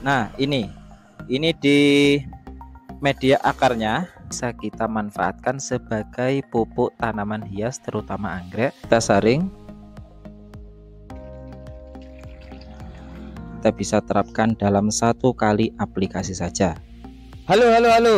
Nah, ini di media akarnya bisa kita manfaatkan sebagai pupuk tanaman hias terutama anggrek. Kita saring, kita bisa terapkan dalam 1 kali aplikasi saja. Halo,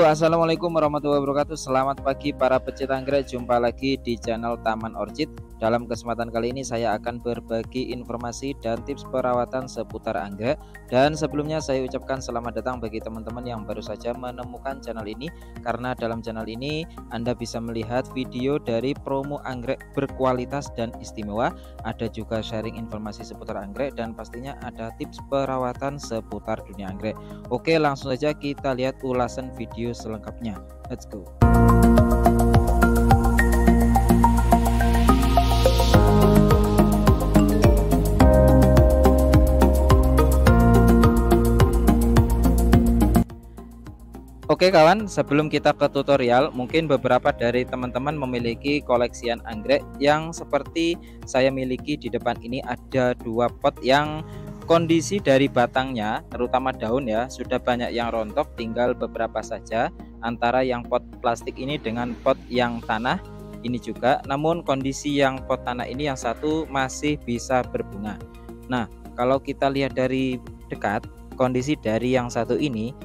assalamualaikum warahmatullahi wabarakatuh. Selamat pagi para pecinta anggrek, jumpa lagi di channel Taman Orchid. Dalam kesempatan kali ini saya akan berbagi informasi dan tips perawatan seputar anggrek. Dan sebelumnya saya ucapkan selamat datang bagi teman-teman yang baru saja menemukan channel ini, karena dalam channel ini Anda bisa melihat video dari promo anggrek berkualitas dan istimewa. Ada juga sharing informasi seputar anggrek dan pastinya ada tips perawatan seputar dunia anggrek. Oke, langsung saja kita lihat ulasan video selengkapnya. Let's go. Oke kawan, sebelum kita ke tutorial, mungkin beberapa dari teman-teman memiliki koleksian anggrek yang seperti saya miliki. Di depan ini ada 2 pot yang kondisi dari batangnya, terutama daun ya, sudah banyak yang rontok, tinggal beberapa saja antara yang pot plastik ini dengan pot yang tanah ini juga. Namun kondisi yang pot tanah ini yang satu masih bisa berbunga. Nah, kalau kita lihat dari dekat, kondisi dari yang satu ini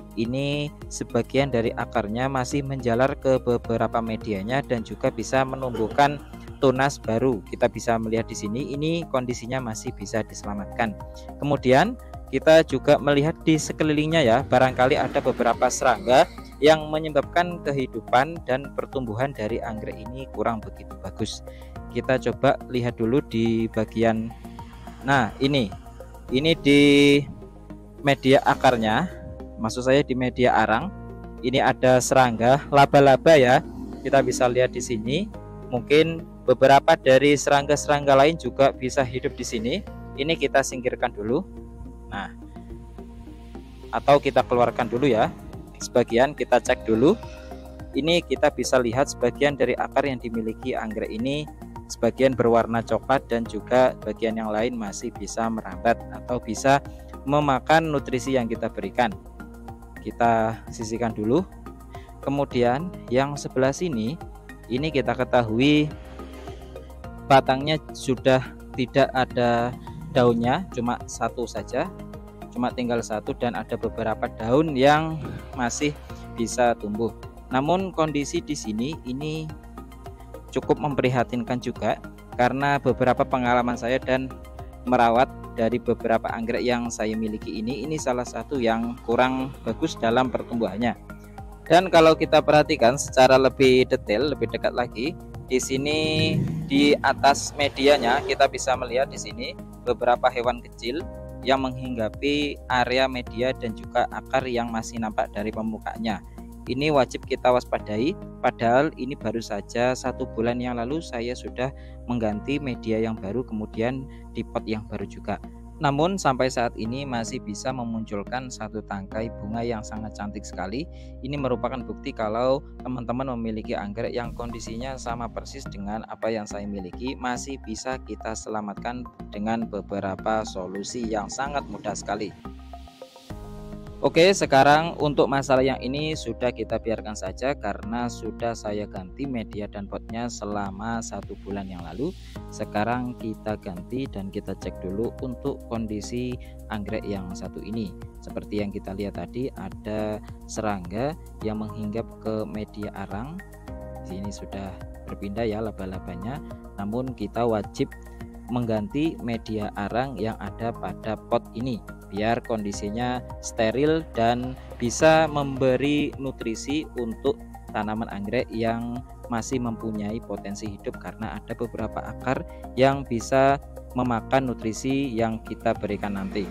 sebagian dari akarnya masih menjalar ke beberapa medianya dan juga bisa menumbuhkan tunas baru. Kita bisa melihat di sini, ini kondisinya masih bisa diselamatkan. Kemudian kita juga melihat di sekelilingnya ya, barangkali ada beberapa serangga yang menyebabkan kehidupan dan pertumbuhan dari anggrek ini kurang begitu bagus. Kita coba lihat dulu di bagian, nah ini di media akarnya, maksud saya di media arang. Ini ada serangga laba-laba ya, kita bisa lihat di sini. Mungkin beberapa dari serangga-serangga lain juga bisa hidup di sini. Ini kita singkirkan dulu. Nah, atau kita keluarkan dulu ya. Sebagian kita cek dulu. Ini kita bisa lihat sebagian dari akar yang dimiliki anggrek ini sebagian berwarna coklat dan juga bagian yang lain masih bisa merambat atau bisa memakan nutrisi yang kita berikan. Kita sisihkan dulu. Kemudian yang sebelah sini, ini kita ketahui batangnya sudah tidak ada daunnya, cuma satu saja, cuma tinggal satu, dan ada beberapa daun yang masih bisa tumbuh. Namun kondisi di sini ini cukup memprihatinkan juga, karena beberapa pengalaman saya dan merawat dari beberapa anggrek yang saya miliki ini salah satu yang kurang bagus dalam pertumbuhannya. Dan kalau kita perhatikan secara lebih detail, lebih dekat lagi, di sini di atas medianya kita bisa melihat di sini beberapa hewan kecil yang menghinggapi area media dan juga akar yang masih nampak dari permukaannya. Ini wajib kita waspadai, padahal ini baru saja 1 bulan yang lalu saya sudah mengganti media yang baru, kemudian di pot yang baru juga. Namun sampai saat ini masih bisa memunculkan 1 tangkai bunga yang sangat cantik sekali. Ini merupakan bukti kalau teman-teman memiliki anggrek yang kondisinya sama persis dengan apa yang saya miliki, masih bisa kita selamatkan dengan beberapa solusi yang sangat mudah sekali. Oke, sekarang untuk masalah yang ini sudah kita biarkan saja karena sudah saya ganti media dan potnya selama 1 bulan yang lalu. Sekarang kita ganti dan kita cek dulu untuk kondisi anggrek yang satu ini. Seperti yang kita lihat tadi, ada serangga yang menghinggap ke media arang. Di sini sudah berpindah ya laba-labanya. Namun kita wajib mengganti media arang yang ada pada pot ini biar kondisinya steril dan bisa memberi nutrisi untuk tanaman anggrek yang masih mempunyai potensi hidup, karena ada beberapa akar yang bisa memakan nutrisi yang kita berikan nanti.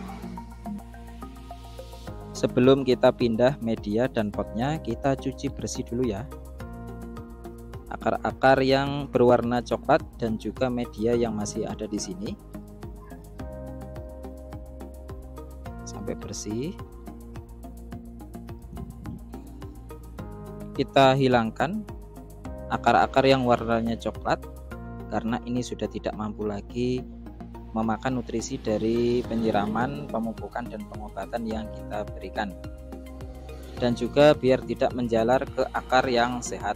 Sebelum kita pindah media dan potnya, kita cuci bersih dulu ya akar-akar yang berwarna coklat dan juga media yang masih ada di sini sampai bersih. Kita hilangkan akar-akar yang warnanya coklat karena ini sudah tidak mampu lagi memakan nutrisi dari penyiraman, pemupukan, dan pengobatan yang kita berikan, dan juga biar tidak menjalar ke akar yang sehat.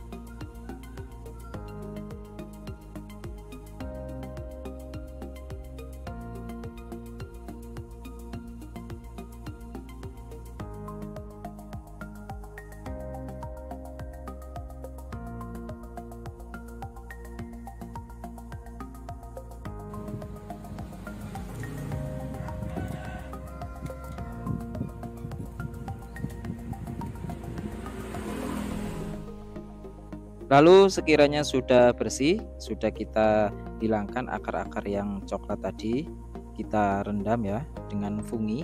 Lalu sekiranya sudah bersih, sudah kita hilangkan akar-akar yang coklat tadi, kita rendam ya dengan fungi.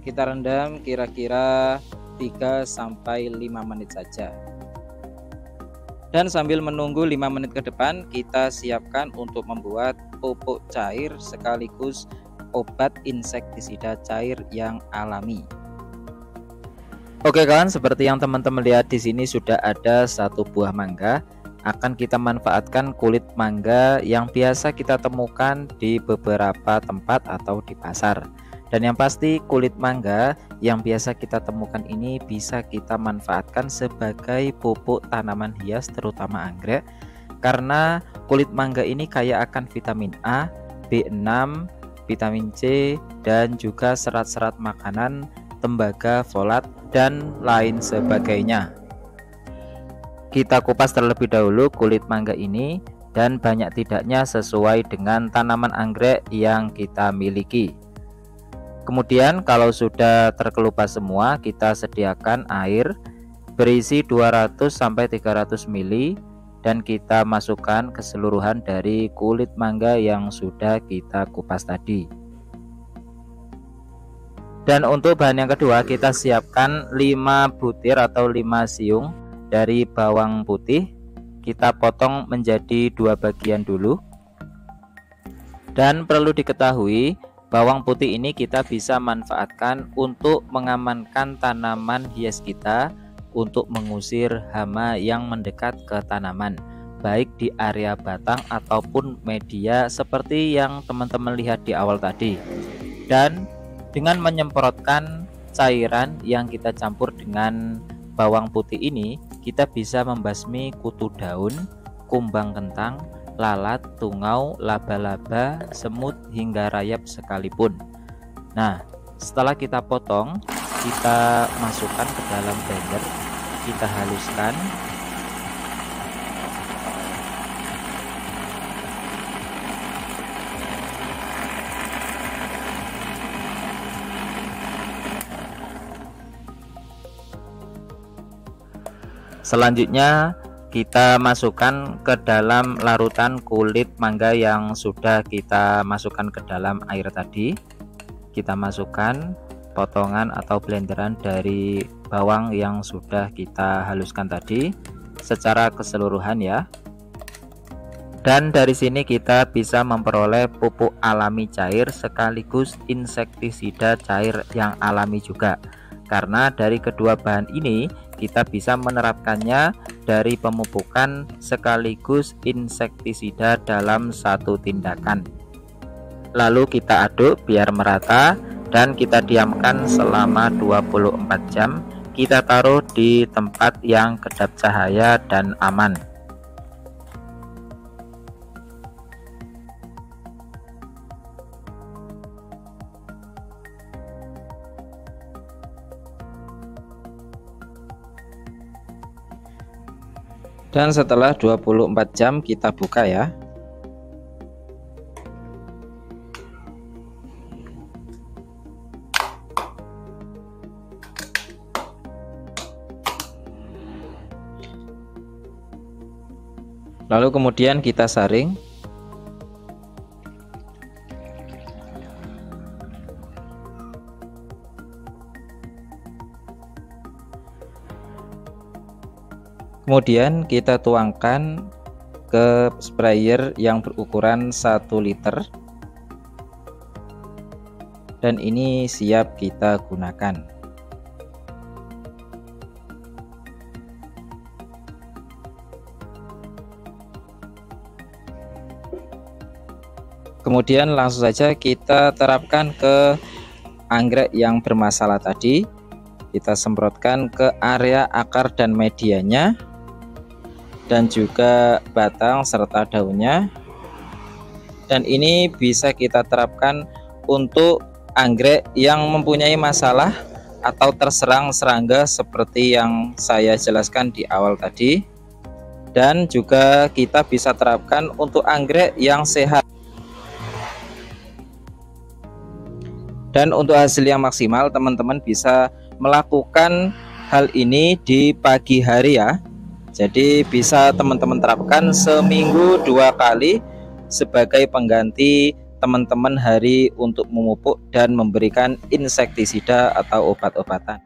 Kita rendam kira-kira 3-5 menit saja. Dan sambil menunggu 5 menit ke depan, kita siapkan untuk membuat pupuk cair sekaligus obat insektisida cair yang alami. Oke kawan, seperti yang teman-teman lihat di sini sudah ada satu buah mangga. Akan kita manfaatkan kulit mangga yang biasa kita temukan di beberapa tempat atau di pasar. Dan yang pasti kulit mangga yang biasa kita temukan ini bisa kita manfaatkan sebagai pupuk tanaman hias, terutama anggrek. Karena kulit mangga ini kaya akan vitamin A, B6, vitamin C, dan juga serat-serat makanan, tembaga, folat, dan lain sebagainya. Kita kupas terlebih dahulu kulit mangga ini, dan banyak tidaknya sesuai dengan tanaman anggrek yang kita miliki. Kemudian kalau sudah terkelupas semua, kita sediakan air berisi 200-300 ml, dan kita masukkan keseluruhan dari kulit mangga yang sudah kita kupas tadi. Dan untuk bahan yang kedua, kita siapkan 5 butir atau 5 siung dari bawang putih. Kita potong menjadi 2 bagian dulu. Dan perlu diketahui, bawang putih ini kita bisa manfaatkan untuk mengamankan tanaman hias kita, untuk mengusir hama yang mendekat ke tanaman, baik di area batang ataupun media seperti yang teman-teman lihat di awal tadi. Dan dengan menyemprotkan cairan yang kita campur dengan bawang putih ini, kita bisa membasmi kutu daun, kumbang kentang, lalat, tungau, laba-laba, semut, hingga rayap sekalipun. Nah, setelah kita potong, kita masukkan ke dalam blender, kita haluskan. Selanjutnya kita masukkan ke dalam larutan kulit mangga yang sudah kita masukkan ke dalam air tadi. Kita masukkan potongan atau blenderan dari bawang yang sudah kita haluskan tadi secara keseluruhan ya. Dan dari sini kita bisa memperoleh pupuk alami cair sekaligus insektisida cair yang alami juga. Karena dari kedua bahan ini kita bisa menerapkannya dari pemupukan sekaligus insektisida dalam satu tindakan. Lalu kita aduk biar merata dan kita diamkan selama 24 jam. Kita taruh di tempat yang kedap cahaya dan aman. Dan setelah 24 jam kita buka ya. Lalu kemudian kita saring. Kemudian kita tuangkan ke sprayer yang berukuran 1 liter. Dan ini siap kita gunakan. Kemudian langsung saja kita terapkan ke anggrek yang bermasalah tadi. Kita semprotkan ke area akar dan medianya, dan juga batang serta daunnya. Dan ini bisa kita terapkan untuk anggrek yang mempunyai masalah atau terserang serangga seperti yang saya jelaskan di awal tadi. Dan juga kita bisa terapkan untuk anggrek yang sehat. Dan untuk hasil yang maksimal, teman-teman bisa melakukan hal ini di pagi hari ya. Jadi bisa teman-teman terapkan seminggu 2 kali sebagai pengganti teman-teman hari untuk memupuk dan memberikan insektisida atau obat-obatan.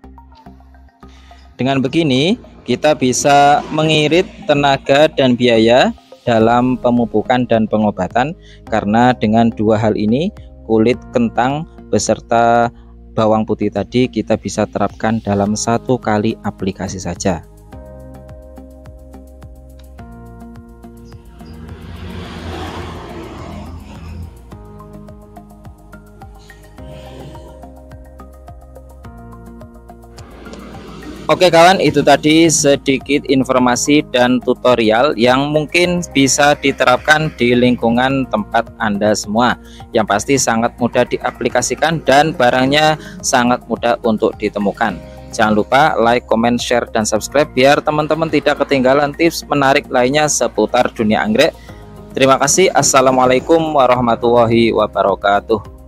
Dengan begini, kita bisa mengirit tenaga dan biaya dalam pemupukan dan pengobatan, karena dengan 2 hal ini, kulit kentang beserta bawang putih tadi kita bisa terapkan dalam 1 kali aplikasi saja. Oke kawan, itu tadi sedikit informasi dan tutorial yang mungkin bisa diterapkan di lingkungan tempat Anda semua. Yang pasti sangat mudah diaplikasikan dan barangnya sangat mudah untuk ditemukan. Jangan lupa like, comment, share, dan subscribe biar teman-teman tidak ketinggalan tips menarik lainnya seputar dunia anggrek. Terima kasih. Assalamualaikum warahmatullahi wabarakatuh.